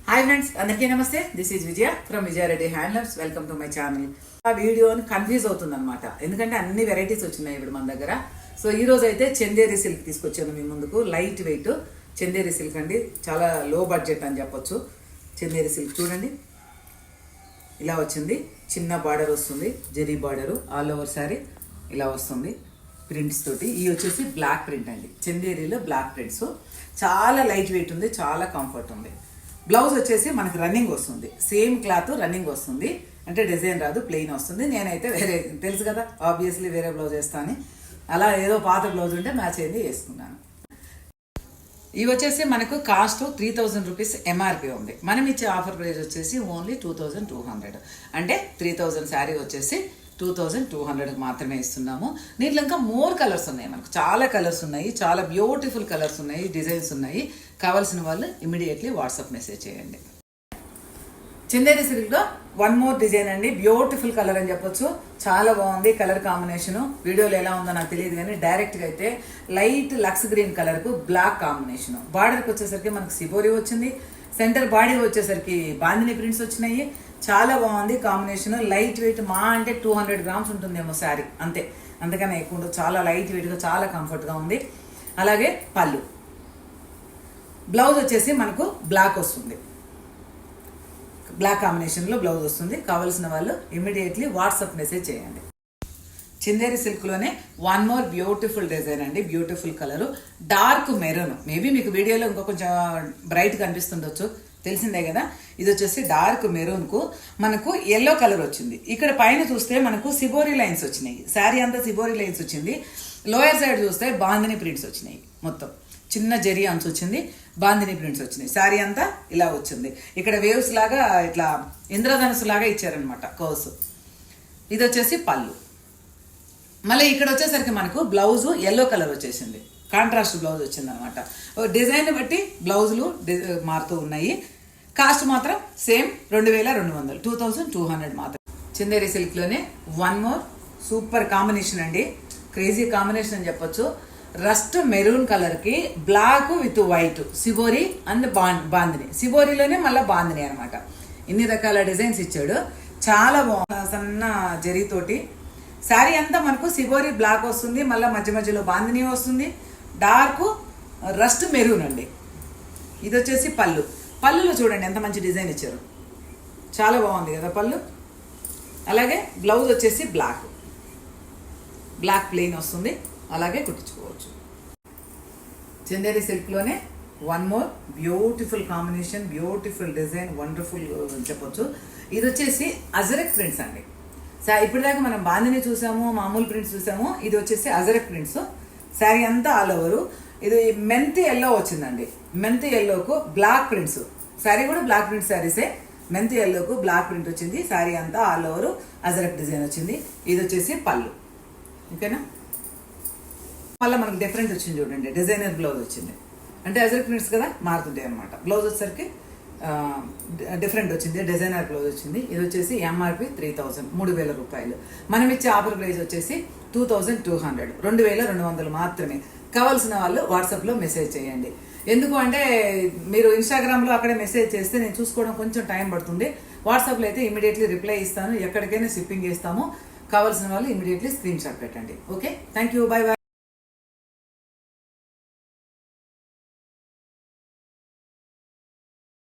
Hi friends, అందరికీ నమస్తే. This is Vijaya from Vijaya Reddy handlooms. Welcome to my channel. ఆ వీడియోని కన్ఫ్యూజ్ అవుతుంది అనమాట, ఎందుకంటే అన్ని వెరైటీస్ వచ్చినాయి ఇప్పుడు మన దగ్గర. సో ఈ రోజు అయితే చందేరి సిల్క్ తీసుకొచ్చాను మీ ముందుకు. లైట్ వెయిట్ చందేరి సిల్క్ అండి, చాలా లో బడ్జెట్ అని చెప్పొచ్చు. చందేరి సిల్క్ చూడండి, ఇలా వచ్చింది. చిన్న బార్డర్ వస్తుంది, zari border, all over sari ఇలా వస్తుంది ప్రింట్స్ తోటి. ఇవి వచ్చేసి బ్లాక్ ప్రింట్ అండి, చందేరీలో బ్లాక్ ప్రింట్స్. చాలా లైట్ వెయిట్ ఉంది, చాలా కంఫర్ట్ ఉంది. బ్లౌజ్ వచ్చేసి మనకి రన్నింగ్ వస్తుంది, సేమ్ క్లాత్ రన్నింగ్ వస్తుంది, అంటే డిజైన్ రాదు, ప్లెయిన్ వస్తుంది. నేనైతే వేరే, తెలుసు కదా ఆబ్వియస్లీ వేరే బ్లౌజ్ వేస్తాను, అలా ఏదో పాత బ్లౌజ్ ఉంటే మ్యాచ్ అయింది వేసుకున్నాను. ఇవి వచ్చేసి మనకు కాస్ట్ 3000 రూపీస్ ఎంఆర్పి ఉంది. మనం ఇచ్చే ఆఫర్ ప్రైస్ వచ్చేసి ఓన్లీ 2200, అంటే 3000 శారీ వచ్చేసి 2200 మాత్రమే ఇస్తున్నాము. దీంట్లో ఇంకా మోర్ కలర్స్ ఉన్నాయి, మనకు చాలా కలర్స్ ఉన్నాయి, చాలా బ్యూటిఫుల్ కలర్స్ ఉన్నాయి, డిజైన్స్ ఉన్నాయి. కావాల్సిన వాళ్ళు ఇమీడియట్లీ వాట్సాప్ మెసేజ్ చేయండి. చందేరి సిల్క్లో వన్ మోర్ డిజైన్ అండి, బ్యూటిఫుల్ కలర్ అని చెప్పొచ్చు. చాలా బాగుంది కలర్ కాంబినేషను. వీడియోలో ఎలా ఉందో నాకు తెలియదు, కానీ డైరెక్ట్గా అయితే లైట్ లక్స్ గ్రీన్ కలర్కు బ్లాక్ కాంబినేషను. బార్డర్కి వచ్చేసరికి మనకు సిబోరి వచ్చింది, సెంటర్ బాడీ వచ్చేసరికి బాందిని ప్రింట్స్ వచ్చినాయి. చాలా బాగుంది కాంబినేషన్. లైట్ వెయిట్, మా అంటే 200 గ్రామ్స్ ఉంటుందేమో శారీ, అంతే, అంతకన్నా ఎక్కువ ఉంటుంది. చాలా లైట్ వెయిట్గా, చాలా కంఫర్ట్గా ఉంది. అలాగే పళ్ళు, బ్లౌజ్ వచ్చేసి మనకు బ్లాక్ వస్తుంది, బ్లాక్ కాంబినేషన్లో బ్లౌజ్ వస్తుంది. కావాల్సిన వాళ్ళు ఇమీడియట్లీ వాట్సాప్ మెసేజ్ చేయండి. చందేరి సిల్క్లోనే వన్ మోర్ బ్యూటిఫుల్ డిజైన్ అండి, beautiful colour, dark maroon. Maybe మీకు వీడియోలో ఇంకో కొంచెం బ్రైట్ కనిపిస్తుండొచ్చు, తెలిసిందే కదా. ఇది వచ్చేసి డార్క్ మెరూన్కు మనకు ఎల్లో కలర్ వచ్చింది. ఇక్కడ పైన చూస్తే మనకు సిబోరి లైన్స్ వచ్చినాయి, శారీ అంతా సిబోరి లైన్స్ వచ్చింది. లోయర్ సైడ్ చూస్తే బాందిని ప్రింట్స్ వచ్చినాయి, మొత్తం చిన్న జరీ అంచు వచ్చింది, బాందిని ప్రింట్స్ వచ్చినాయి. శారీ అంతా ఇలా వచ్చింది. ఇక్కడ వేవ్స్ లాగా ఇట్లా ఇంద్రధనుసు లాగా ఇచ్చారనమాట కర్వ్స్. ఇది వచ్చేసి పళ్ళు. మళ్ళీ ఇక్కడ వచ్చేసరికి మనకు బ్లౌజు ఎల్లో కలర్ వచ్చేసింది, కాంట్రాస్ట్ బ్లౌజ్ వచ్చింది అనమాట. డిజైన్ బట్టి బ్లౌజులు మారుతూ ఉన్నాయి. కాస్ట్ మాత్రం సేమ్ 2200, 2200 మాత్రం. చందేరి సిల్క్లోనే వన్ మోర్ సూపర్ కాంబినేషన్ అండి, క్రేజీ కాంబినేషన్ అని చెప్పొచ్చు. రస్ట్ మెరూన్ కలర్కి black with white, shibori and bandhani. సిబోరిలోనే మళ్ళీ బాందిని అనమాట. ఇన్ని రకాల డిజైన్స్ ఇచ్చాడు, చాలా బాగుంది. సన్న జరీతోటి శారీ అంతా మనకు సిబోరి బ్లాక్ వస్తుంది, మళ్ళీ మధ్య మధ్యలో బాందిని వస్తుంది. డార్క్ రస్ట్ మెరూన్ అండి. ఇది వచ్చేసి పళ్ళు. పళ్ళులో చూడండి ఎంత మంచి డిజైన్ ఇచ్చారు, చాలా బాగుంది కదా పళ్ళు. అలాగే బ్లౌజ్ వచ్చేసి బ్లాక్ ప్లెయిన్ వస్తుంది, అలాగే కుట్టించుకోవచ్చు. చందేరి సిల్క్లోనే one more beautiful combination, beautiful design, wonderful చెప్పొచ్చు. ఇది వచ్చేసి అజరక్ ప్రింట్స్ అండి. ఇప్పటిదాకా మనం బాందిని చూసాము, మామూలు ప్రింట్స్ చూసాము. ఇది వచ్చేసి అజరక్ ప్రింట్స్. శారీ అంతా ఆల్ ఓవరు. ఇది మెంతి ఎల్లో వచ్చిందండి, మెంతి ఎల్లోకు బ్లాక్ ప్రింట్స్. శారీ కూడా బ్లాక్ ప్రింట్ శారీసే, మెంతి ఎల్లోకు బ్లాక్ ప్రింట్ వచ్చింది. శారీ అంతా ఆల్ ఓవరు అజరక్ డిజైన్ వచ్చింది. ఇది వచ్చేసి పళ్ళు, ఓకేనా. మళ్ళీ మనకు డిఫరెంట్ వచ్చింది చూడండి, డిజైనర్ బ్లౌజ్ వచ్చింది. అంటే అజరక్ ప్రింట్స్ కదా, మారుతుంటాయి అనమాట. బ్లౌజ్ వచ్చేసరికి డిఫరెంట్ వచ్చింది, డిజైనర్ బ్లౌజ్ వచ్చింది. ఇది వచ్చేసి ఎంఆర్పి 3000, 3000 రూపాయలు. మనం ఇచ్చే ఆఫర్ ప్రైస్ వచ్చేసి 2200, 2200 మాత్రమే. కావాల్సిన వాళ్ళు వాట్సాప్లో మెసేజ్ చేయండి. ఎందుకు అంటే మీరు ఇన్స్టాగ్రామ్లో అక్కడే మెసేజ్ చేస్తే నేను చూసుకోవడం కొంచెం టైం పడుతుంది. వాట్సాప్లో అయితే ఇమీడియట్లీ రిప్లై ఇస్తాను, ఎక్కడికైనా షిప్పింగ్ చేస్తాము. కావాల్సిన వాళ్ళు ఇమీడియట్లీ స్క్రీన్ షాట్ పెట్టండి. Okay, thank you, by by.